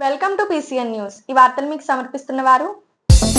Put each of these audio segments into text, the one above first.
Welcome to PCN news. ఈ వార్తలు మీకు సమర్పిస్తున్న వారు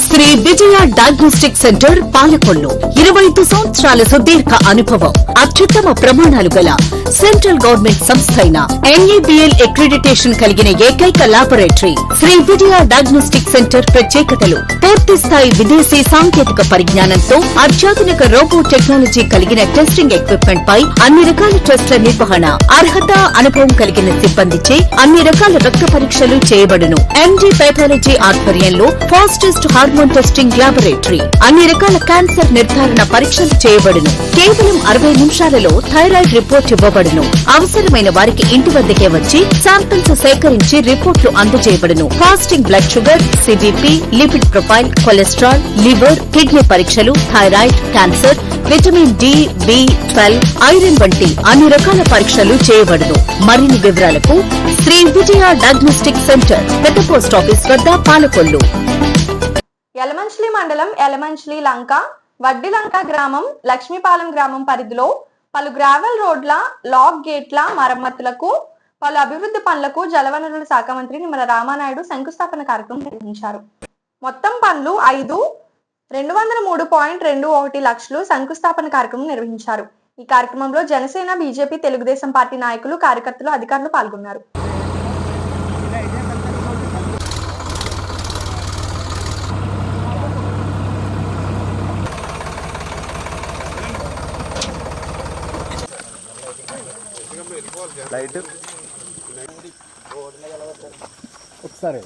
శ్రీ విజయ డయాగ్నోస్టిక్ సెంటర్ పాలకొల్లు. 25 సంవత్సరాల సుదీర్ఘ అనుభవం, అత్యుత్తమ ప్రమాణాలు గల సెంట్రల్ గవర్నమెంట్ సంస్థ అయిన NABL అక్రిడిటేషన్ కలిగిన ఏకైక laboratory Shri Vijaya diagnostic centre. ప్రత్యేకతలు: పూర్తి స్థాయి విదేశీ సాంకేతిక పరిజ్ఞానంతో అత్యాధునిక రోబో టెక్నాలజీ కలిగిన టెస్టింగ్ ఎక్విప్మెంట్ పై అన్ని రకాల టెస్టుల నిర్వహణ, అర్హత, అనుభవం కలిగిన సిబ్బందిచే అన్ని రకాల రక్త పరీక్షలు చేయబడును. MD పైథాలజీ ఆధ్వర్యంలో ఫాస్టెస్ట్ హార్మోన్ టెస్టింగ్ ల్యాబొరేటరీ. అన్ని రకాల క్యాన్సర్ నిర్ధారణ పరీక్షలు చేయబడును. కేవలం 60 నిమిషాలలో థైరాయిడ్ రిపోర్ట్ ఇవ్వబడును. అవసరమైన వారికి ఇంటి వద్దకే వచ్చి శాంపిల్స్ సేకరించి రిపోర్ట్లు అందజేయబడును. Fasting blood sugar, CBP, lipid profile, cholesterol, liver, kidney పరీక్షలు, thyroid, cancer, vitamin D, B12, iron వంటి అన్ని రకాల పరీక్షలు చేయబడును. మరిన్ని వివరాలకు శ్రీ విజయ డయాగ్నోస్టిక్ సెంటర్, పెద్ద పోస్ట్ ఆఫీస్ వద్ద, పాలకొల్లు. యలమంచిలి మండలం యలమంచిలి లంక, వడ్డిలంక గ్రామం, లక్ష్మీపాలెం గ్రామం పరిధిలో పలు గ్రావెల్ రోడ్ల, లాక్ గేట్ల మరమ్మతులకు, పలు అభివృద్ధి పనులకు జలవనరుల శాఖ మంత్రి నిమ్మల రామానాయుడు శంకుస్థాపన కార్యక్రమం నిర్వహించారు. మొత్తం పనులు 203.21 లక్షలు శంకుస్థాపన కార్యక్రమం నిర్వహించారు. ఈ కార్యక్రమంలో జనసేన, బీజేపీ, తెలుగుదేశం పార్టీ నాయకులు, కార్యకర్తలు, అధికారులు పాల్గొన్నారు. లైట్ ఒకసారి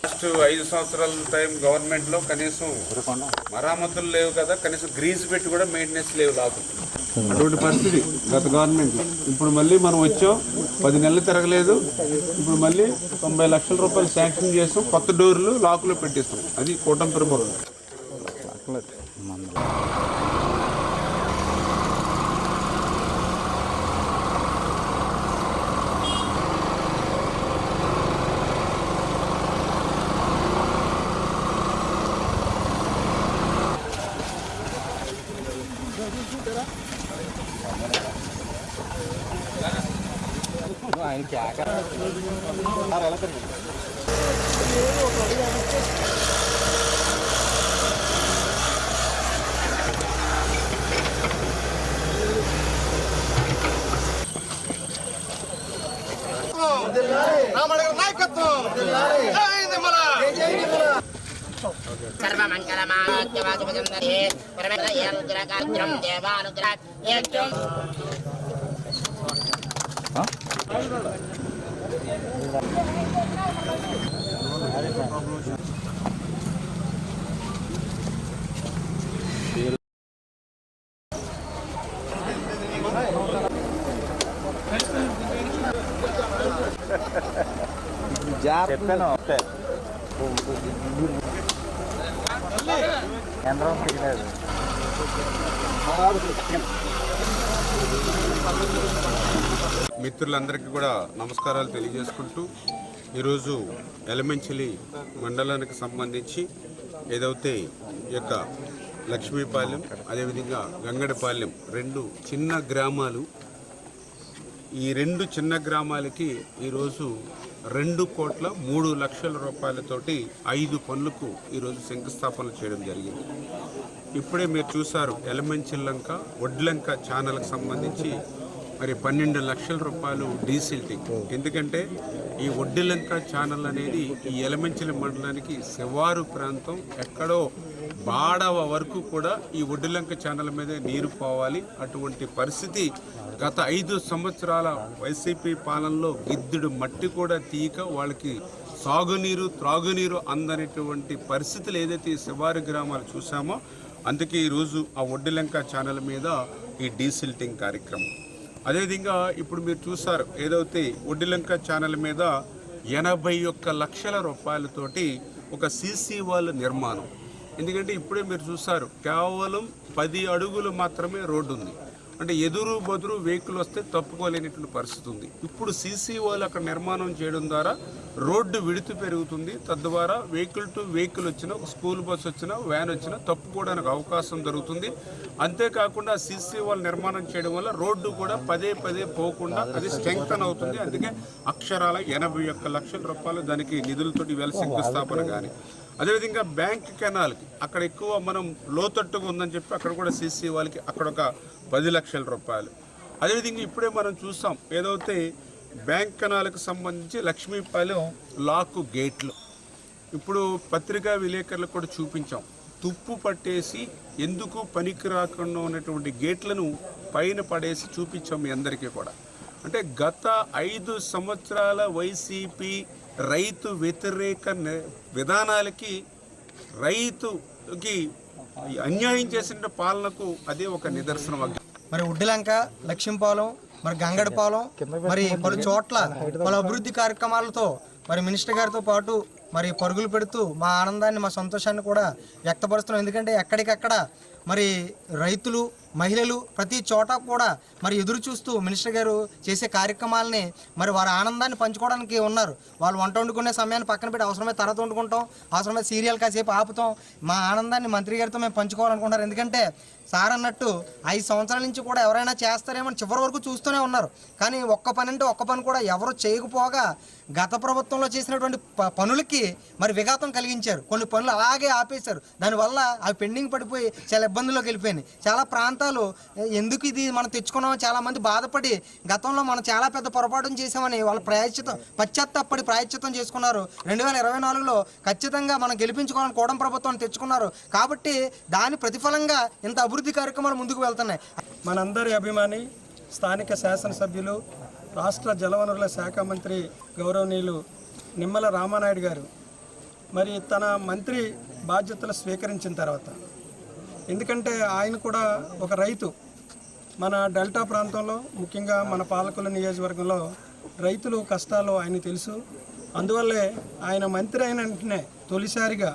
ఫస్ట్ 5 సంవత్సరాల టైం గవర్నమెంట్ లో కనీసం మరామతులు లేవు కదా, కనీసం గ్రీజ్ పెట్టి కూడా మెయింటెనెన్స్ లేవు లాకు. అటువంటి పరిస్థితి గత గవర్నమెంట్. ఇప్పుడు మళ్ళీ మనం వచ్చాం, 10 నెలలు తిరగలేదు. ఇప్పుడు మళ్ళీ 90 లక్షల రూపాయలు శాంక్షన్ చేస్తాం, కొత్త డోర్లు లాకులో పెట్టిస్తాం. అది కూటమి ప్రభుత్వం. ఆయన క్యాక సర్వమంగళమాద్యవాసుపజందరే పరమేశ్వరయానుగ్రహకార్యం దేవానుగ్రహం. చెప్పాను మిత్రులందరికీ కూడా నమస్కారాలు తెలియజేసుకుంటూ, ఈరోజు యలమంచిలి మండలానికి సంబంధించి ఏదైతే ఈ యొక్క లక్ష్మీపాలెం, అదేవిధంగా గంగడపాలెం 2 చిన్న గ్రామాలు, ఈ 2 చిన్న గ్రామాలకి ఈరోజు 2,03 లక్షల రూపాయలతోటి 5 పనులకు ఈరోజు శంకుస్థాపన చేయడం జరిగింది. ఇప్పుడే మీరు చూసారు యలమంచిలంక, వడ్లంక ఛానల్కి సంబంధించి మరి 12 లక్షల రూపాయలు డీసిల్టింగ్. ఎందుకంటే ఈ వడ్డిలంక ఛానల్ అనేది ఈ యలమంచిలి మండలానికి శివారు ప్రాంతం, ఎక్కడో బాడవ వరకు కూడా ఈ వడ్డిలంక ఛానల్ మీదే నీరు పోవాలి. అటువంటి పరిస్థితి గత 5 సంవత్సరాల వైసీపీ పాలనలో గిద్దుడు మట్టి కూడా తీయక వాళ్ళకి సాగునీరు, త్రాగునీరు అందనేటువంటి పరిస్థితులు ఏదైతే ఈ శివారు గ్రామాలు చూసామో, అందుకే ఈరోజు ఆ వడ్డిలంక ఛానల్ మీద ఈ డీసిల్టింగ్ కార్యక్రమం. అదేవిధంగా ఇప్పుడు మీరు చూసారు ఏదైతే వడ్డిలంక ఛానల్ మీద 81 లక్షల రూపాయలతోటి ఒక సీసీ వాల్ నిర్మాణం. ఎందుకంటే ఇప్పుడే మీరు చూసారు కేవలం 10 అడుగులు మాత్రమే రోడ్డు ఉంది. అంటే ఎదురు బదురు వెహికల్ వస్తే తప్పుకోలేనటువంటి పరిస్థితి ఉంది. ఇప్పుడు సీసీ వాళ్ళు అక్కడ నిర్మాణం చేయడం ద్వారా రోడ్డు విడుతు పెరుగుతుంది. తద్వారా వెహికల్ టు వెహికల్ వచ్చినా, ఒక స్కూల్ బస్ వచ్చినా, వ్యాన్ వచ్చినా తప్పుకోవడానికి అవకాశం జరుగుతుంది. అంతేకాకుండా సీసీ వాళ్ళు నిర్మాణం చేయడం వల్ల రోడ్డు కూడా పదే పదే పోకుండా అది స్ట్రెంగ్తన్ అవుతుంది. అందుకే అక్షరాల 81 లక్షల రూపాయలు దానికి నిధులతోటి వేల శంకుస్థాపన కానీ, అదేవిధంగా బ్యాంక్ కెనాల్కి అక్కడ ఎక్కువ మనం లోతట్టుగా ఉందని చెప్పి అక్కడ కూడా సీసీ వాళ్ళకి అక్కడ ఒక 10 లక్షల రూపాయలు. అదేవిధంగా ఇప్పుడే మనం చూసాం ఏదైతే బ్యాంక్ కెనాల్కి సంబంధించి లక్ష్మీపాలెం లాక్ గేట్లు ఇప్పుడు పత్రికా విలేకరులకు కూడా చూపించాం. తుప్పు పట్టేసి ఎందుకు పనికి రాకుండా ఉన్నటువంటి గేట్లను పైన పడేసి చూపించాం మీ అందరికీ కూడా. అంటే గత 5 సంవత్సరాల వైసీపీ రైతు వ్యతిరేక విధానాలకి, రైతుకి అన్యాయం చేసిన పాలనకు అదే ఒక నిదర్శనం. మరి ఉడ్డిలంక, లక్ష్మీపాలెం, మరి గంగడపాలెం, మరి పలు చోట్ల పలు అభివృద్ధి కార్యక్రమాలతో మరి మినిస్టర్ గారితో పాటు మరి పరుగులు పెడుతూ మా ఆనందాన్ని, మా సంతోషాన్ని కూడా వ్యక్తపరుస్తున్నాం. ఎందుకంటే ఎక్కడికక్కడ మరి రైతులు, మహిళలు ప్రతి చోట కూడా మరి ఎదురు చూస్తూ మినిస్టర్ గారు చేసే కార్యక్రమాలని మరి వారి ఆనందాన్ని పంచుకోవడానికి ఉన్నారు. వాళ్ళు వంట వండుకునే సమయాన్ని పక్కన పెట్టి అవసరమైతే తర్వాత వండుకుంటాం, అవసరమైతే సీరియల్ కాసేపు ఆపుతాం. మా ఆనందాన్ని మంత్రి గారితో మేము పంచుకోవాలనుకుంటున్నారు. ఎందుకంటే సార్ అన్నట్టు 5 సంవత్సరాల నుంచి కూడా ఎవరైనా చేస్తారేమో చివరి వరకు చూస్తూనే ఉన్నారు. కానీ ఒక్క పని అంటే ఒక్క పని కూడా ఎవరు చేయకపోగా గత ప్రభుత్వంలో చేసినటువంటి పనులకి మరి విఘాతం కలిగించారు. కొన్ని పనులు అలాగే ఆపేశారు. దానివల్ల అవి పెండింగ్ పడిపోయి చాలా ఇబ్బందుల్లోకి వెళ్ళిపోయినాయి. చాలా ప్రాంతాలు ఎందుకు ఇది మనం తెచ్చుకున్నామో చాలామంది బాధపడి గతంలో మనం చాలా పెద్ద పొరపాటును చేసామని వాళ్ళు పశ్చాత్తాపడి ప్రాయశ్చిత్తం చేసుకున్నారు. 2024లో ఖచ్చితంగా మనం గెలిపించుకోవాలని కూటమి ప్రభుత్వాన్ని తెచ్చుకున్నారు. కాబట్టి దాని ప్రతిఫలంగా ఇంత అభివృద్ధి కార్యక్రమాలు ముందుకు వెళ్తున్నాయి. మనందరి అభిమాని స్థానిక శాసనసభ్యులు, రాష్ట్ర జలవనరుల శాఖ మంత్రి గౌరవనీయులు నిమ్మల రామానాయుడు గారు మరి తన మంత్రి బాధ్యతలు స్వీకరించిన తర్వాత, ఎందుకంటే ఆయన కూడా ఒక రైతు, మన డెల్టా ప్రాంతంలో ముఖ్యంగా మన పాలకొల్లు నియోజకవర్గంలో రైతులు కష్టాలు ఆయన తెలుసు. అందువల్లే ఆయన మంత్రి అయిన వెంటనే తొలిసారిగా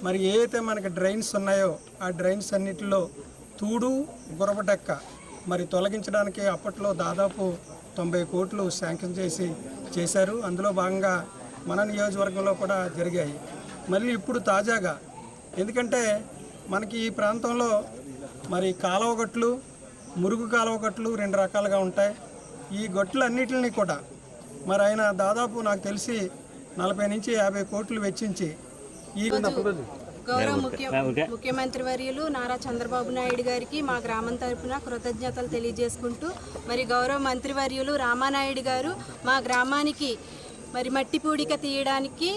మరి ఏదైతే మనకి డ్రైన్స్ ఉన్నాయో ఆ డ్రైన్స్ అన్నిటిలో తూడు, గురబటెక్క మరి తొలగించడానికి అప్పట్లో దాదాపు 90 కోట్లు శాంక్షన్ చేశారు. అందులో భాగంగా మన నియోజకవర్గంలో కూడా జరిగాయి. మళ్ళీ ఇప్పుడు తాజాగా, ఎందుకంటే మనకి ఈ ప్రాంతంలో మరి కాలువగట్లు, మురుగు కాలువగట్లు 2 రకాలుగా ఉంటాయి. ఈ గట్లు అన్నిటిని కూడా మరి ఆయన దాదాపు నాకు తెలిసి 40 నుంచి 50 కోట్లు వెచ్చించి ఈ గౌరవ ముఖ్యమంత్రి వర్యులు నారా చంద్రబాబు నాయుడు గారికి మా గ్రామం తరపున కృతజ్ఞతలు తెలియజేసుకుంటూ, మరి గౌరవ మంత్రివర్యులు రామానాయుడు గారు మా గ్రామానికి మరి మట్టి పూడిక తీయడానికి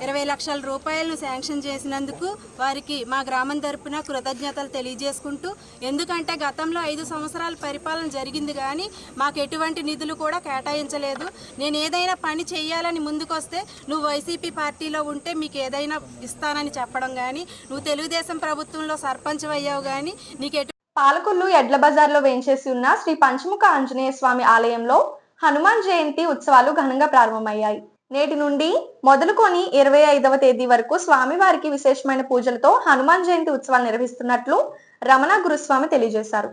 20 లక్షల రూపాయలను శాంక్షన్ చేసినందుకు వారికి మా గ్రామం తరపున కృతజ్ఞతలు తెలియజేసుకుంటూ, ఎందుకంటే గతంలో 5 సంవత్సరాల పరిపాలన జరిగింది కానీ మాకు ఎటువంటి నిధులు కూడా కేటాయించలేదు. నేను ఏదైనా పని చేయాలని ముందుకొస్తే నువ్వు వైసీపీ పార్టీలో ఉంటే మీకు ఏదైనా ఇస్తానని చెప్పడం కానీ, నువ్వు తెలుగుదేశం ప్రభుత్వంలో సర్పంచ్ అయ్యావు కానీ నీకు పాలకొల్లు ఎడ్ల బజార్లో వేంచేసి ఉన్న శ్రీ పంచముఖ ఆంజనేయ స్వామి ఆలయంలో హనుమాన్ జయంతి ఉత్సవాలు ఘనంగా ప్రారంభమయ్యాయి. నేటి నుండి మొదలుకొని 25వ తేదీ వరకు స్వామివారికి విశేషమైన పూజలతో హనుమాన్ జయంతి ఉత్సవాలు నిర్వహిస్తున్నట్లు రమణ గురుస్వామి తెలియజేశారు.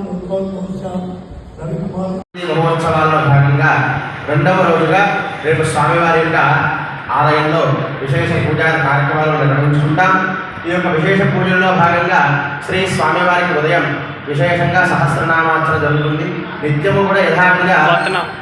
श्रीराम रविकुमार మహోత్సవాల్లో భాగంగా రెండవ రోజుగా రేపు స్వామివారి యొక్క ఆలయంలో విశేష పూజా కార్యక్రమాలు నిర్వహించుకుంటాం. ఈ యొక్క విశేష పూజల్లో భాగంగా శ్రీ స్వామివారికి ఉదయం విశేషంగా సహస్రనామార్చన జరుగుతుంది. నిత్యము కూడా యథావిధిగా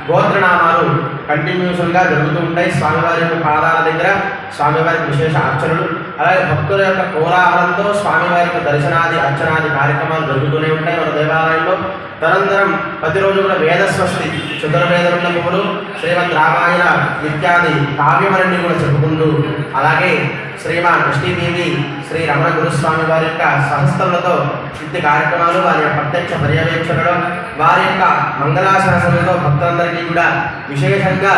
గోత్రనామాలు కంటిన్యూషన్గా జరుగుతూ ఉంటాయి. స్వామివారి యొక్క పాదాల దగ్గర స్వామివారికి విశేష అర్చనలు, అలాగే భక్తుల యొక్క కోలాహలంతో స్వామివారికి దర్శనాది అర్చనాది కార్యక్రమాలు జరుగుతూనే ఉంటాయి మన దేవాలయంలో. తదనంతరం ప్రతిరోజు కూడా వేదస్వస్తి, చతుర్వేదములు, శ్రీమద్ రామాయణ ఇత్యాది కావ్యమలన్నీ కూడా చెప్పుకుంటూ, అలాగే శ్రీమాన్ కృష్ణీదేవి శ్రీ రమణ గురుస్వామి వారి యొక్క సహస్రములతో నిత్య కార్యక్రమాలు, వారి యొక్క ప్రత్యక్ష పర్యవేక్షణలో, వారి యొక్క మంగళాశాసనంలో భక్తులందరికీ కూడా విశేషంగా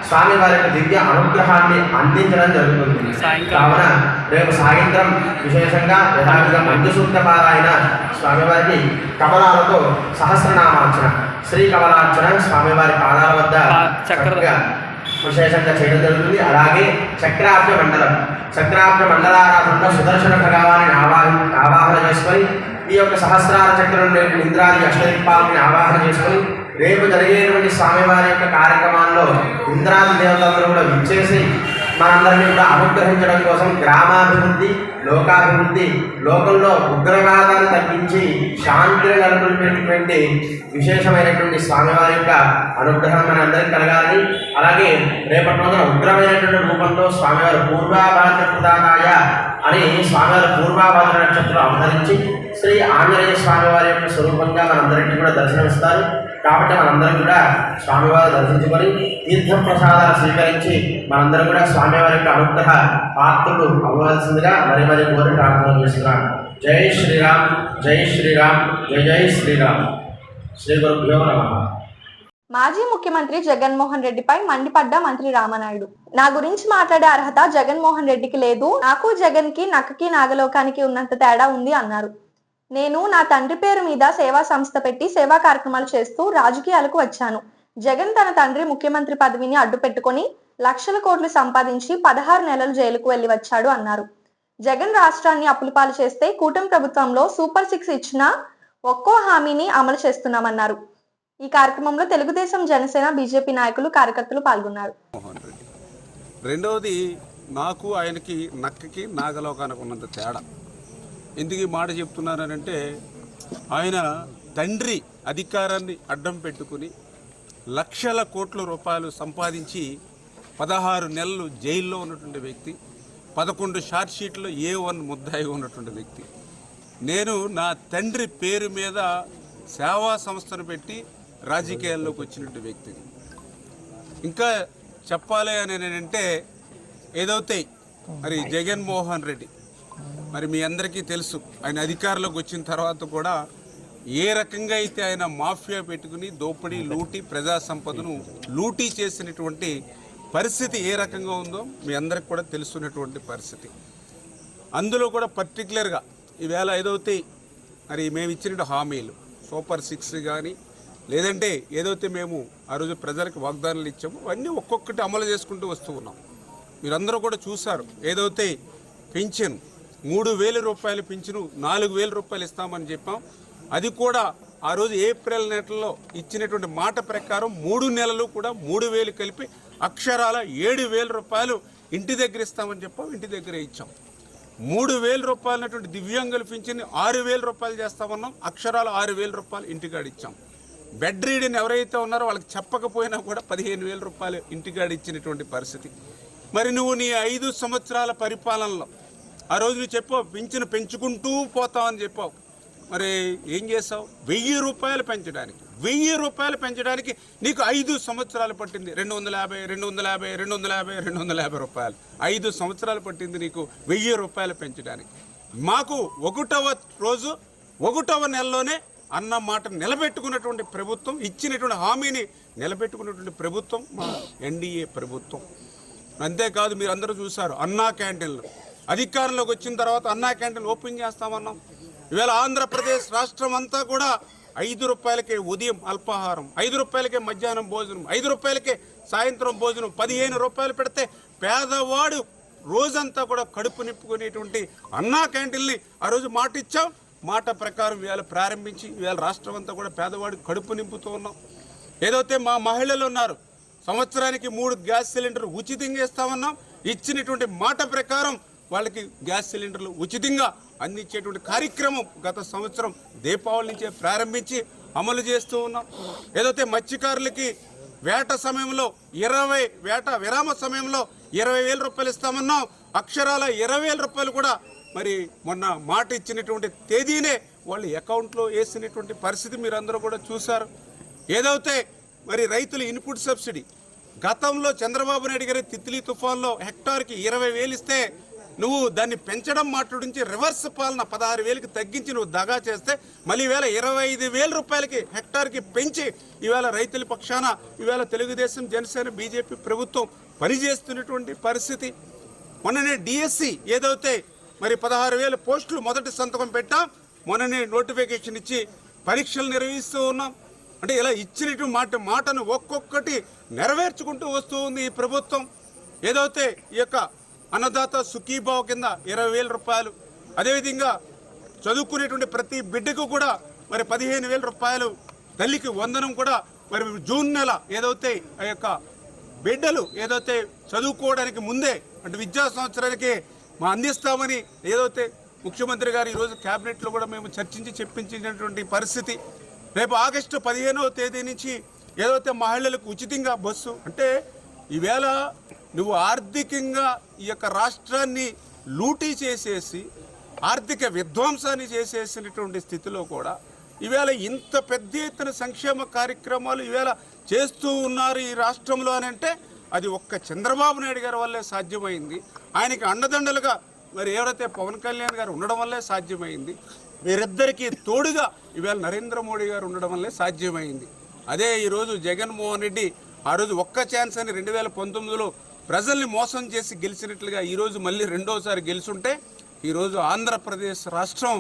స్వామి వారి యొక్క దివ్య అనుగ్రహాన్ని అందించడం జరుగుతుంది. కావున రేపు సాయంత్రం విశేషంగా యథావిధిగా మంజుసూక్త పారాయణ, స్వామివారికి కమలాలతో సహస్రనామార్చన, శ్రీ కమలార్చన స్వామివారి పాదాల వద్ద చక్కగా విశేషంగా చేయడం జరుగుతుంది. అలాగే చక్రాబ్జ మండలం, చక్రాబ్జ మండలారాధనలో సుదర్శన భగవాన్ని ఆవాహన చేసుకొని, ఈ యొక్క సహస్రార చక్రం ఇంద్రాది అష్టదిక్పాలని ఆవాహన చేసుకొని, రేపు జరిగేటువంటి స్వామివారి యొక్క కార్యక్రమాల్లో ఇంద్రాది దేవతలందరూ కూడా విచ్చేసి మనందరినీ కూడా అనుగ్రహించడం కోసం గ్రామాభివృద్ధి, లోకాభివృద్ధి, లోకంలో ఉగ్రవాదాన్ని తగ్గించి శాంతిని నెలకొల్పేటువంటి విశేషమైనటువంటి స్వామివారి యొక్క అనుగ్రహం మన అందరికీ కలగాలని, అలాగే రేపటి రోజున ఉగ్రమైనటువంటి రూపంలో స్వామివారి పూర్వాభాద్ర ప్రదానాయ అని స్వామివారి పూర్వాభాద్ర నక్షత్రం అవతరించి శ్రీ ఆంజనేయ స్వామివారి యొక్క స్వరూపంగా మనందరికీ కూడా దర్శనమిస్తారు. కాబట్టి మనందరం కూడా స్వామివారు దర్శించుకొని తీర్థప్రసాదాలు స్వీకరించి మనందరం కూడా స్వామివారి యొక్క అనుగ్రహ పాత్రలు అవ్వాల్సిందిగా మరి కోరి ప్రార్థన చేస్తున్నాం. జై శ్రీరామ్, జై శ్రీరామ్, జై జై శ్రీరామ్. శ్రీ గురుభ్యో నమః. మాజీ ముఖ్యమంత్రి జగన్మోహన్ రెడ్డిపై మండిపడ్డ మంత్రి రామనాయుడు. నా గురించి మాట్లాడే అర్హత జగన్మోహన్ రెడ్డికి లేదు, నాకు జగన్ కి నక్కకి నాగలోకానికి ఉన్నంత తేడా ఉంది అన్నారు. నేను నా తండ్రి పేరు మీద సేవా సంస్థ పెట్టి సేవా కార్యక్రమాలు చేస్తూ రాజకీయాలకు వచ్చాను. జగన్ తన తండ్రి ముఖ్యమంత్రి పదవిని అడ్డు పెట్టుకొని లక్షల కోట్లు సంపాదించి 16 నెలలు జైలుకు వెళ్లి వచ్చాడు అన్నారు. జగన్ రాష్ట్రాన్ని అప్పులపాలు చేస్తే కూటమి ప్రభుత్వంలో సూపర్ 6 ఇచ్చిన ఒక్కో హామీని అమలు చేస్తున్నామన్నారు. ఈ కార్యక్రమంలో తెలుగుదేశం, జనసేన, బీజేపీ నాయకులు, కార్యకర్తలు పాల్గొన్నారు. రెండవది, నాకు ఆయనకి నక్కకి నాగలోకానికి ఉన్నంత తేడా. ఎందుకు ఈ మాట చెప్తున్నానంటే, ఆయన తండ్రి అధికారాన్ని అడ్డం పెట్టుకుని లక్షల కోట్ల రూపాయలు సంపాదించి 16 నెలలు జైల్లో ఉన్నటువంటి వ్యక్తి, 11 షార్ట్ షీట్లో A1 ముద్దాయిగా ఉన్నటువంటి వ్యక్తి. నేను నా తండ్రి పేరు మీద సేవా సంస్థను పెట్టి రాజకీయాల్లోకి వచ్చినటువంటి వ్యక్తి. ఇంకా చెప్పాలి అని అంటే ఏదైతే మరి జగన్మోహన్ రెడ్డి, మరి మీ అందరికీ తెలుసు, ఆయన అధికారంలోకి వచ్చిన తర్వాత కూడా ఏ రకంగా అయితే ఆయన మాఫియా పెట్టుకుని దోపిడీ, లూటీ, ప్రజా సంపదను లూటీ చేసినటువంటి పరిస్థితి ఏ రకంగా ఉందో మీ అందరికి కూడా తెలుసున్నటువంటి పరిస్థితి. అందులో కూడా పర్టికులర్గా ఈవేళ ఏదైతే మరి మేము ఇచ్చిన హామీలు సూపర్ 6 కానీ, లేదంటే ఏదైతే మేము ఆ రోజు ప్రజలకు వాగ్దానాలు ఇచ్చామో అవన్నీ ఒక్కొక్కటి అమలు చేసుకుంటూ వస్తూ ఉన్నాం. మీరందరూ కూడా చూశారు. ఏదైతే పెన్షన్ 3,000 రూపాయలు పెన్షన్ 4,000 రూపాయలు ఇస్తామని చెప్పాం. అది కూడా ఆ రోజు ఏప్రిల్ నెలలో ఇచ్చినటువంటి మాట ప్రకారం 3 నెలలు కూడా 3,000 కలిపి అక్షరాల 7,000 రూపాయలు ఇంటి దగ్గర ఇస్తామని చెప్పాం. ఇంటి దగ్గరే ఇచ్చాం. 3,000 రూపాయలటువంటి దివ్యాంగుల పింఛన్ 6,000 రూపాయలు చేస్తామన్నాం. అక్షరాలు 6,000 రూపాయలు ఇంటికాడ ఇచ్చాం. బెడ్ రీడ్ని ఎవరైతే ఉన్నారో వాళ్ళకి చెప్పకపోయినా కూడా 15,000 రూపాయలు ఇంటికాడ ఇచ్చినటువంటి పరిస్థితి. మరి నువ్వు నీ 5 సంవత్సరాల పరిపాలనలో ఆ రోజు నువ్వు చెప్పావు పింఛను పెంచుకుంటూ పోతావని చెప్పావు. మరి ఏం చేసావు? 1,000 రూపాయలు పెంచడానికి 1,000 రూపాయలు పెంచడానికి నీకు 5 సంవత్సరాలు పట్టింది. 250, 250, 250, 250 రూపాయలు 5 సంవత్సరాలు పట్టింది నీకు 1,000 రూపాయలు పెంచడానికి. మాకు 1వ రోజు 1వ నెలలోనే అన్న మాట నిలబెట్టుకున్నటువంటి ప్రభుత్వం, ఇచ్చినటువంటి హామీని నిలబెట్టుకున్నటువంటి ప్రభుత్వం మా ఎన్డీఏ ప్రభుత్వం. అంతేకాదు, మీరు అందరూ చూశారు అన్నా క్యాంటీన్లు. అధికారంలోకి వచ్చిన తర్వాత అన్నా క్యాంటీన్లు ఓపెన్ చేస్తామన్నాం. ఇవాళ ఆంధ్రప్రదేశ్ రాష్ట్రం అంతా కూడా 5 రూపాయలకే ఉదయం అల్పాహారం, 5 రూపాయలకే మధ్యాహ్నం భోజనం, 5 రూపాయలకే సాయంత్రం భోజనం, 15 రూపాయలు పెడితే పేదవాడు రోజంతా కూడా కడుపు నింపుకునేటువంటి అన్నా క్యాంటీన్ని ఆ రోజు మాట ఇచ్చాం. మాట ప్రకారం ఇవాళ ప్రారంభించి ఇవాళ రాష్ట్రం అంతా కూడా పేదవాడికి కడుపు నింపుతూ ఉన్నాం. ఏదైతే మా మహిళలు ఉన్నారు, సంవత్సరానికి 3 గ్యాస్ సిలిండర్ ఉచితంగా ఇస్తామన్నాం. ఇచ్చినటువంటి మాట ప్రకారం వాళ్ళకి గ్యాస్ సిలిండర్లు ఉచితంగా అందించేటువంటి కార్యక్రమం గత సంవత్సరం దీపావళి నుంచే ప్రారంభించి అమలు చేస్తూ ఉన్నాం. ఏదైతే మత్స్యకారులకి వేట సమయంలో వేట విరామ సమయంలో 20,000 రూపాయలు ఇస్తామన్నాం. అక్షరాల 20,000 రూపాయలు కూడా మరి మొన్న మాట ఇచ్చినటువంటి తేదీనే వాళ్ళు అకౌంట్లో వేసినటువంటి పరిస్థితి మీరందరూ కూడా చూశారు. ఏదైతే మరి రైతుల ఇన్పుట్ సబ్సిడీ గతంలో చంద్రబాబు నాయుడు గారి తిత్లీ తుఫాన్లో హెక్టార్కి 20,000 ఇస్తే నువ్వు దాన్ని పెంచడం మాట్లాడించి రివర్స్ పాలన 16,000కి తగ్గించి నువ్వు దగా చేస్తే మళ్ళీ ఈవేళ 25,000 రూపాయలకి హెక్టార్కి పెంచి ఈవేళ రైతుల పక్షాన ఈవేళ తెలుగుదేశం జనసేన బీజేపీ ప్రభుత్వం పనిచేస్తున్నటువంటి పరిస్థితి. మొన్ననే డిఎస్సి ఏదైతే మరి 16,000 పోస్టులు మొదటి సంతకం పెట్టాం, మొన్ననే నోటిఫికేషన్ ఇచ్చి పరీక్షలు నిర్వహిస్తూ ఉన్నాం. అంటే ఇలా ఇచ్చినటువంటి మాటను ఒక్కొక్కటి నెరవేర్చుకుంటూ వస్తూ ఉంది ఈ ప్రభుత్వం. ఏదైతే ఈ యొక్క అన్నదాత సుఖీభావ కింద 20,000 రూపాయలు, అదేవిధంగా చదువుకునేటువంటి ప్రతి బిడ్డకు కూడా మరి 15,000 రూపాయలు, తల్లికి వందనం కూడా మరి జూన్ నెల ఏదైతే ఆ యొక్క బిడ్డలు ఏదైతే చదువుకోవడానికి ముందే అంటే విద్యా సంవత్సరానికి అందిస్తామని ఏదైతే ముఖ్యమంత్రి గారు ఈరోజు క్యాబినెట్లో కూడా మేము చర్చించి చెప్పించినటువంటి పరిస్థితి. రేపు ఆగస్టు 15వ తేదీ నుంచి ఏదైతే మహిళలకు ఉచితంగా బస్సు అంటే ఈవేళ నువ్వు ఆర్థికంగా ఈ యొక్క రాష్ట్రాన్ని లూటీ చేసేసి ఆర్థిక విధ్వంసాన్ని చేసేసినటువంటి స్థితిలో కూడా ఈవేళ ఇంత పెద్ద ఎత్తున సంక్షేమ కార్యక్రమాలు ఈవేళ చేస్తూ ఉన్నారు ఈ రాష్ట్రంలో అని అంటే అది ఒక్క చంద్రబాబు నాయుడు గారి వల్లే సాధ్యమైంది. ఆయనకి అండదండలుగా మరి ఎవరైతే పవన్ కళ్యాణ్ గారు ఉండడం వల్లే సాధ్యమైంది. వీరిద్దరికీ తోడుగా ఈవేళ నరేంద్ర మోడీ గారు ఉండడం వల్లే సాధ్యమైంది. అదే ఈరోజు జగన్మోహన్ రెడ్డి ఆ రోజు ఒక్క ఛాన్స్ అని 2019లో ప్రజల్ని మోసం చేసి గెలిచినట్లుగా ఈరోజు మళ్ళీ రెండోసారి గెలుచుంటే ఈరోజు ఆంధ్రప్రదేశ్ రాష్ట్రం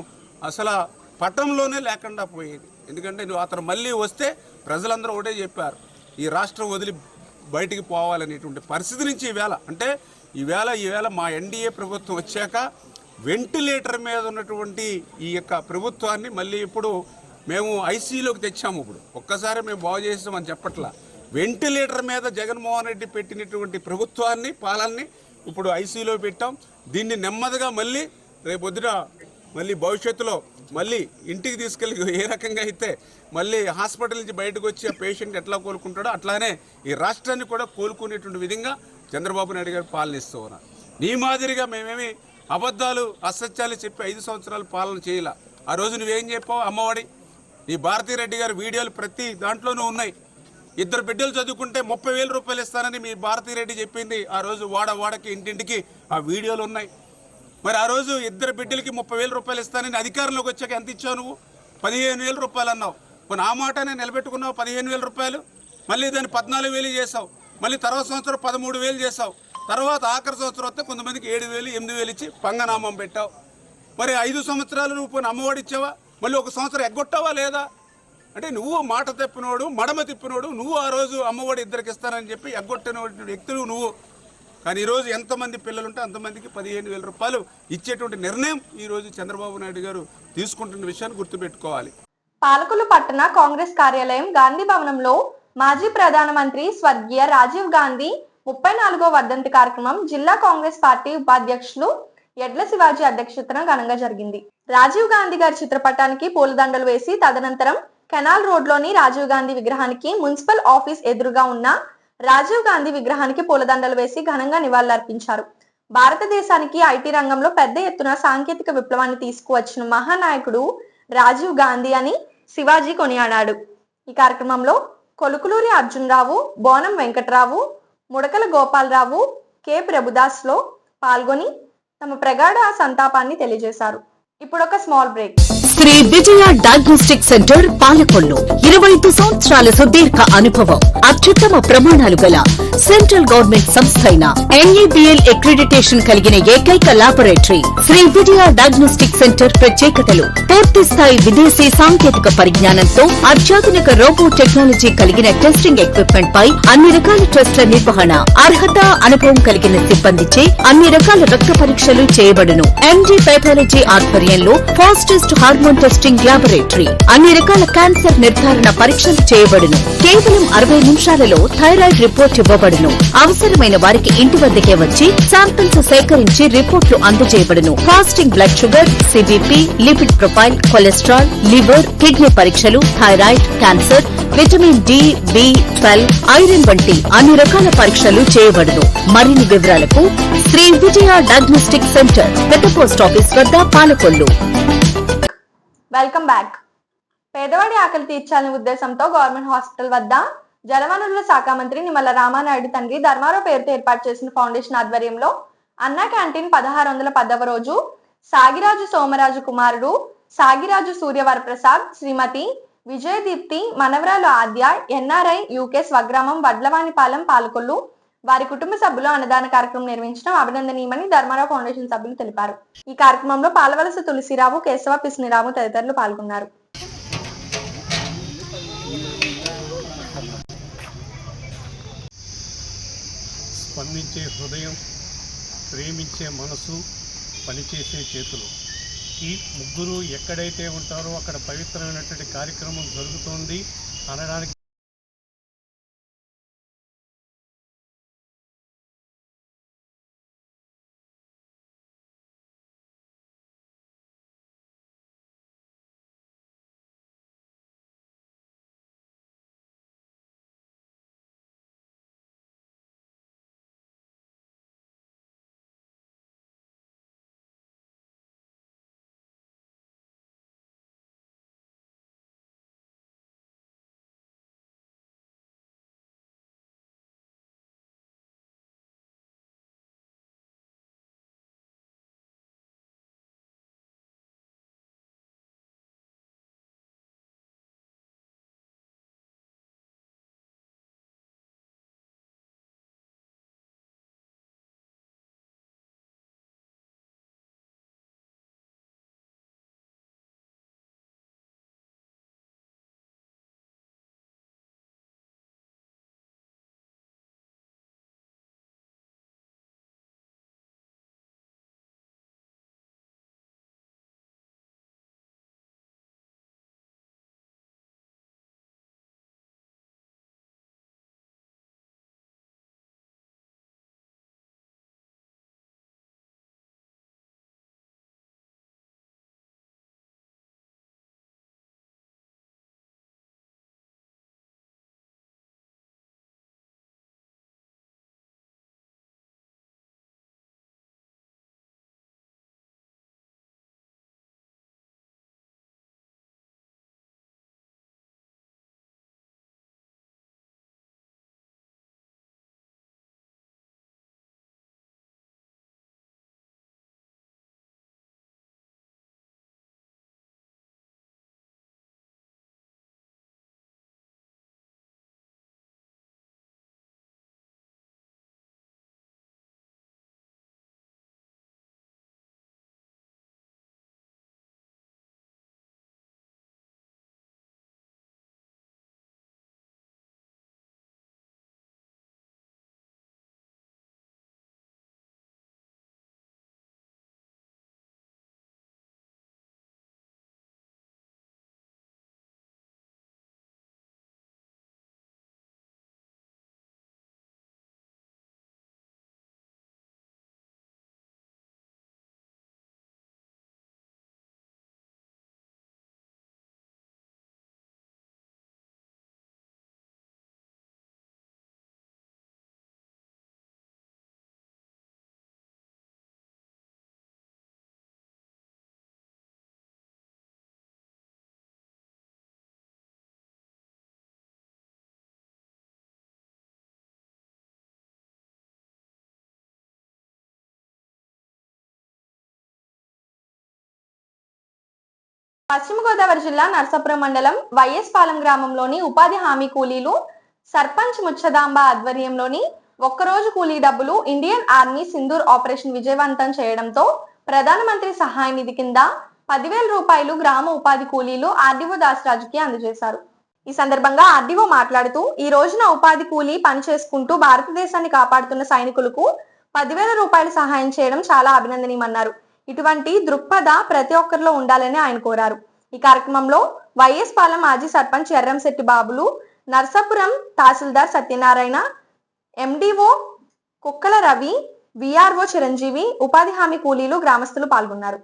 అసలు పట్టంలోనే లేకుండా పోయేది. ఎందుకంటే నువ్వు అతను మళ్ళీ వస్తే ప్రజలందరూ ఒకటే చెప్పారు, ఈ రాష్ట్రం వదిలి బయటికి పోవాలనేటువంటి పరిస్థితి నుంచి ఈవేళ మా ఎన్డీఏ ప్రభుత్వం వచ్చాక వెంటిలేటర్ మీద ఉన్నటువంటి ఈ యొక్క ప్రభుత్వాన్ని మళ్ళీ ఇప్పుడు మేము ఐసీయూలోకి తెచ్చాము. ఇప్పుడు ఒక్కసారి మేము బాగు చేసామని చెప్పట్లా, వెంటిలేటర్ మీద జగన్మోహన్ రెడ్డి పెట్టినటువంటి ప్రభుత్వాన్ని పాలనని ఇప్పుడు ఐసీయూలో పెట్టాం. దీన్ని నెమ్మదిగా మళ్ళీ రేపొద్దున మళ్ళీ భవిష్యత్తులో మళ్ళీ ఇంటికి తీసుకెళ్ళి ఏ రకంగా అయితే మళ్ళీ హాస్పిటల్ నుంచి బయటకు వచ్చి ఆ పేషెంట్ ఎట్లా కోలుకుంటాడో అట్లానే ఈ రాష్ట్రాన్ని కూడా కోలుకునేటువంటి విధంగా చంద్రబాబు నాయుడు గారు పాలనిస్తూ ఉన్నారు. నీ మాదిరిగా మేమేమి అబద్ధాలు అసత్యాలు చెప్పి 5 సంవత్సరాలు పాలన చేయాల. ఆ రోజు నువ్వేం చెప్పావు, అమ్మఒడి నీ భారతీరెడ్డి గారి వీడియోలు ప్రతి దాంట్లోనూ ఉన్నాయి. 2 బిడ్డలు చదువుకుంటే 30,000 రూపాయలు ఇస్తానని మీ భారతీరెడ్డి చెప్పింది. ఆ రోజు వాడకి ఇంటింటికి ఆ వీడియోలు ఉన్నాయి. మరి ఆ రోజు 2 బిడ్డలకి 30,000 రూపాయలు ఇస్తానని అధికారంలోకి వచ్చాక ఎంత ఇచ్చావు నువ్వు? 15,000 రూపాయలు అన్నావు. మరి ఆ మాటనే నిలబెట్టుకున్నావు 15,000 రూపాయలు. మళ్ళీ దాన్ని 14,000 చేసావు. మళ్ళీ తర్వాత సంవత్సరం 13,000 చేసావు. తర్వాత ఆఖరి సంవత్సరం వస్తే కొంతమందికి 7,000 8,000 ఇచ్చి పంగనామం పెట్టావు. మరి 5 సంవత్సరాలు నువ్వు పోయిన అమ్మఒడి ఇచ్చావా? మళ్ళీ 1 సంవత్సరం ఎగ్గొట్టావా లేదా? అంటే నువ్వు మాట తప్పినోడు, మడమ తిప్పినోడు నువ్వు. ఆ రోజు అమ్మఒడి 2కి ఇస్తానని చెప్పి ఎగ్గొట్టిన వ్యక్తులు నువ్వు. కానీ ఈరోజు ఎంతమంది పిల్లలు ఉంటే అంతమందికి 15,000 రూపాయలు ఇచ్చేటువంటి నిర్ణయం ఈరోజు చంద్రబాబు నాయుడు గారు తీసుకుంటున్న విషయాన్ని గుర్తుపెట్టుకోవాలి. పాలకులు పట్టణ కాంగ్రెస్ కార్యాలయం గాంధీ భవనంలో మాజీ ప్రధానమంత్రి స్వర్గీయ రాజీవ్ గాంధీ 34వ వర్ధంతి కార్యక్రమం జిల్లా కాంగ్రెస్ పార్టీ ఉపాధ్యక్షులు ఎడ్ల శివాజీ అధ్యక్షతన ఘనంగా జరిగింది. రాజీవ్ గాంధీ గారి చిత్రపటానికి పూలదండలు వేసి తదనంతరం కెనాల్ రోడ్లోని రాజీవ్ గాంధీ విగ్రహానికి మున్సిపల్ ఆఫీస్ ఎదురుగా ఉన్న రాజీవ్ గాంధీ విగ్రహానికి పూలదండలు వేసి ఘనంగా నివాళులర్పించారు. భారతదేశానికి ఐటీ రంగంలో పెద్ద ఎత్తున సాంకేతిక విప్లవాన్ని తీసుకువచ్చిన మహానాయకుడు రాజీవ్ గాంధీ అని శివాజీ కొనియాడాడు. ఈ కార్యక్రమంలో కొలుకులూరి అర్జునరావు, బోనం వెంకట్రావు, ముడకల గోపాలరావు, కె ప్రభుదాస్ లో పాల్గొని తమ ప్రగాఢ సంతాపాన్ని తెలియజేశారు. ఇప్పుడు ఒక small break. Shri Vijaya diagnostic centre Palakollu 25 సంవత్సరాల సుదీర్ఘ అనుభవం, అత్యుత్తమ ప్రమాణాలు గల సెంట్రల్ గవర్నమెంట్ సంస్థ అయిన NABL అక్రిడిటేషన్ కలిగిన ఏకైక laboratory Shri Vijaya diagnostic centre. ప్రత్యేకతలు: పూర్తి స్థాయి విదేశీ సాంకేతిక పరిజ్ఞానంతో అత్యాధునిక రోబో టెక్నాలజీ కలిగిన టెస్టింగ్ ఎక్విప్మెంట్ పై అన్ని రకాల టెస్టుల నిర్వహణ, అర్హత, అనుభవం కలిగిన సిబ్బందిచే అన్ని రకాల రక్త పరీక్షలు చేయబడును. MD పైథాలజీ ఆధ్వర్యంలో fastest hormone hormone testing laboratory, అన్ని రకాల క్యాన్సర్ నిర్ధారణ పరీక్షలు చేయబడును. కేవలం 60 నిమిషాలలో థైరాయిడ్ రిపోర్ట్ ఇవ్వబడును. అవసరమైన వారికి ఇంటి వద్దకే వచ్చి శాంపిల్స్ సేకరించి రిపోర్ట్లు అందజేయబడును. Fasting blood sugar, CBP, lipid profile, cholesterol, liver, kidney పరీక్షలు, థైరాయిడ్, క్యాన్సర్, విటమిన్ డి, బి12, ఐరన్ వంటి అన్ని రకాల పరీక్షలు చేయబడును. మరిన్ని వివరాలకు శ్రీ విజయ డయాగ్నోస్టిక్ సెంటర్, పెద్ద పోస్ట్ ఆఫీస్ వద్ద, పాలకొల్లు. Welcome back. పేదవాడి ఆకలి తీర్చాలనే ఉద్దేశంతో గవర్నమెంట్ హాస్పిటల్ వద్ద జలవనరుల శాఖ మంత్రి నిమ్మల రామానాయుడు తండ్రి ధర్మారావు పేరుతో ఏర్పాటు చేసిన ఫౌండేషన్ ఆధ్వర్యంలో అన్నా క్యాంటీన్ 1610వ రోజు సాగిరాజు సోమరాజు కుమారుడు సాగిరాజు సూర్యవరప్రసాద్, శ్రీమతి విజయదీప్తి మనవరాలు ఆద్య, ఎన్ఆర్ఐ, యూకే, స్వగ్రామం వడ్లవానిపాలెం, పాలకొల్లు వారి కుటుంబ సభ్యులు అన్నదాన కార్యక్రమం నిర్వహించడం అభినందనీయమని ధర్మారావు ఫౌండేషన్ సభ్యులు తెలిపారు. ఈ కార్యక్రమంలో పాలవలస తులసిరావు, కేశవ పిస్నిరావు తదితరులు పాల్గొన్నారు. స్పందించే హృదయం, ప్రేమించే మనసు, పనిచేసే చేతులు, ఈ ముగ్గురు ఎక్కడైతే ఉంటారో అక్కడ పవిత్రమైనటువంటి కార్యక్రమం జరుగుతోంది అనడానికి పశ్చిమ గోదావరి జిల్లా నర్సాపురం మండలం వైఎస్ పాలెం గ్రామంలోని ఉపాధి హామీ కూలీలు సర్పంచ్ ముచ్చదాంబ ఆధ్వర్యంలోని ఒక్కరోజు కూలీ డబ్బులు ఇండియన్ ఆర్మీ సింధూర్ ఆపరేషన్ విజయవంతం చేయడంతో ప్రధానమంత్రి సహాయ నిధి కింద 10,000 రూపాయలు గ్రామ ఉపాధి కూలీలు ఆర్డీఓ దాసరాజుకి అందజేశారు. ఈ సందర్భంగా ఆర్డీఓ మాట్లాడుతూ ఈ రోజున ఉపాధి కూలీ పని చేసుకుంటూ భారతదేశాన్ని కాపాడుతున్న సైనికులకు 10,000 రూపాయలు సహాయం చేయడం చాలా అభినందనీయమన్నారు. ఇటువంటి దృక్పథ ప్రతి ఒక్కరిలో ఉండాలని ఆయన కోరారు. ఈ కార్యక్రమంలో వైఎస్ పాలెం మాజీ సర్పంచ్ ఎర్రంశెట్టి బాబులు, నర్సాపురం తహసీల్దార్ సత్యనారాయణ, ఎండిఓ కుక్కల రవి, విఆర్ఓ చిరంజీవి, ఉపాధి హామీ కూలీలు, గ్రామస్తులు పాల్గొన్నారు.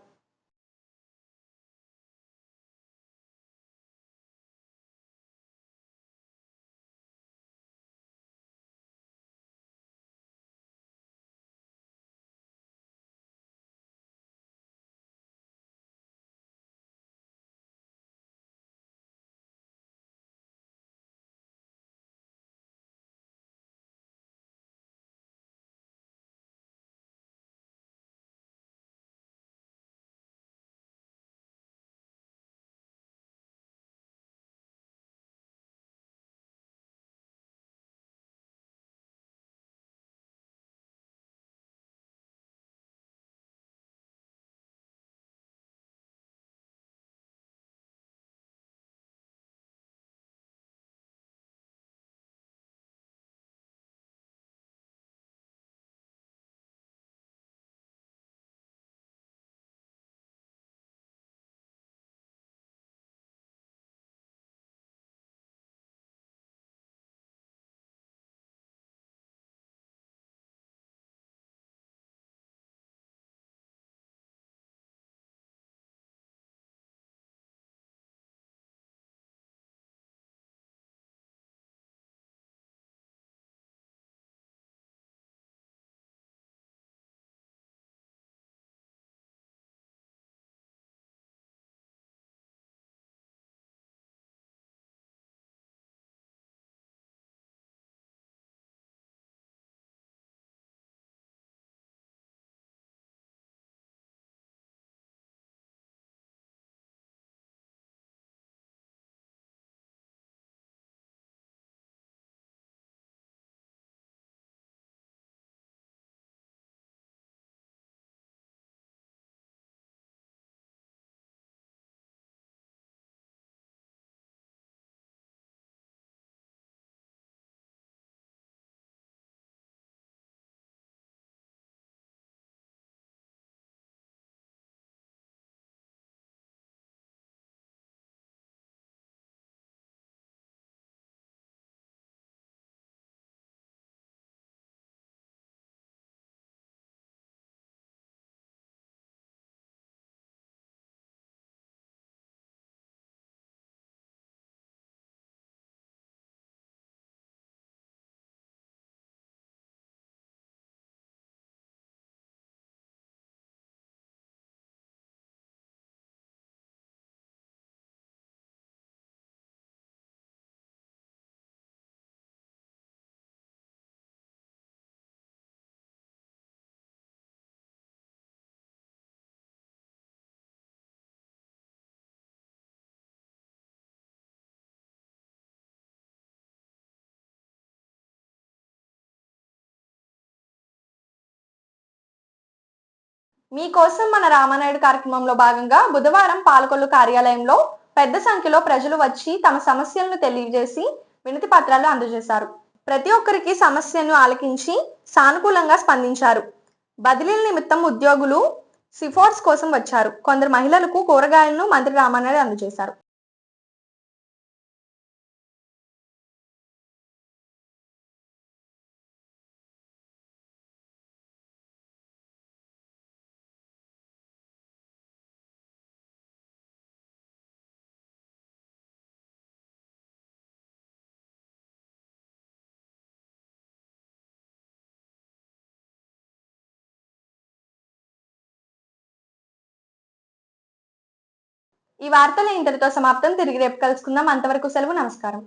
మీకోసం మన రామానాయుడు కార్యక్రమంలో భాగంగా బుధవారం పాలకొల్లు కార్యాలయంలో పెద్ద సంఖ్యలో ప్రజలు వచ్చి తమ సమస్యలను తెలియజేసి వినతి పత్రాలు అందజేశారు. ప్రతి ఒక్కరికి సమస్యను ఆలకించి సానుకూలంగా స్పందించారు. బదిలీల నిమిత్తం ఉద్యోగులు సిఫార్సు కోసం వచ్చారు. కొందరు మహిళలకు కూరగాయలను మంత్రి రామానాయుడు అందజేశారు. ఈ వార్తలు ఇంతటితో సమాప్తం. తిరిగి రేపు కలుసుకుందాం. అంతవరకు సెలవు. నమస్కారం.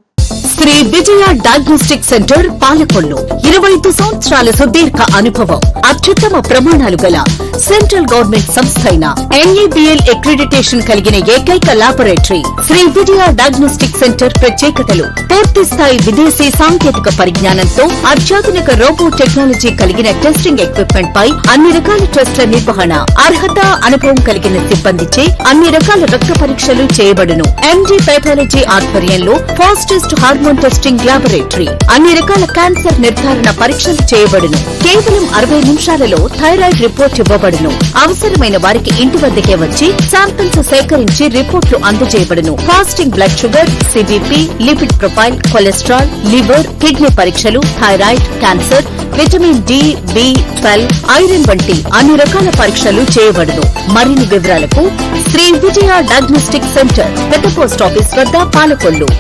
శ్రీ విజయ డయాగ్నోస్టిక్ సెంటర్ పాలకొల్లు 25 సంవత్సరాల సుదీర్ఘ అనుభవం, అత్యుత్తమ ప్రమాణాలు గల సెంట్రల్ గవర్నమెంట్ సంస్థ అయిన NABL అక్రిడిటేషన్ కలిగిన ఏకైక laboratory Shri Vijaya diagnostic centre ప్రత్యేకతలు: పూర్తి స్థాయి విదేశీ సాంకేతిక పరిజ్ఞానంతో అత్యాధునిక రోబో టెక్నాలజీ కలిగిన టెస్టింగ్ ఎక్విప్మెంట్ పై అన్ని రకాల టెస్టుల నిర్వహణ, అర్హత, అనుభవం కలిగిన సిబ్బందిచే అన్ని రకాల రక్త పరీక్షలు చేయబడును. MD పైథాలజీ ఆధ్వర్యంలో ఫాస్టెస్ట్ హార్మోన్ టెస్టింగ్ లాబొరేటరీ, అన్ని రకాల క్యాన్సర్ నిర్ధారణ పరీక్షలు చేయబడును. కేవలం 60 నిమిషాలలో థైరాయిడ్ రిపోర్ట్ ఇవ్వబడును. చేయబడును. అవసరమైన వారికి ఇంటి వద్దకే వచ్చి శాంపిల్స్ సేకరించి రిపోర్టులు అందజేయబడును. Fasting blood sugar, CBP, lipid profile, cholesterol, liver, kidney పరీక్షలు, థైరాయిడ్, క్యాన్సర్, విటమిన్ డి, బి12, ఐరన్ వంటి అన్ని రకాల పరీక్షలు చేయబడును. మరిన్ని వివరాలకు శ్రీ విజయ డయాగ్నోస్టిక్ సెంటర్, పెద్ద పోస్ట్ ఆఫీస్ వద్ద, పాలకొల్లు.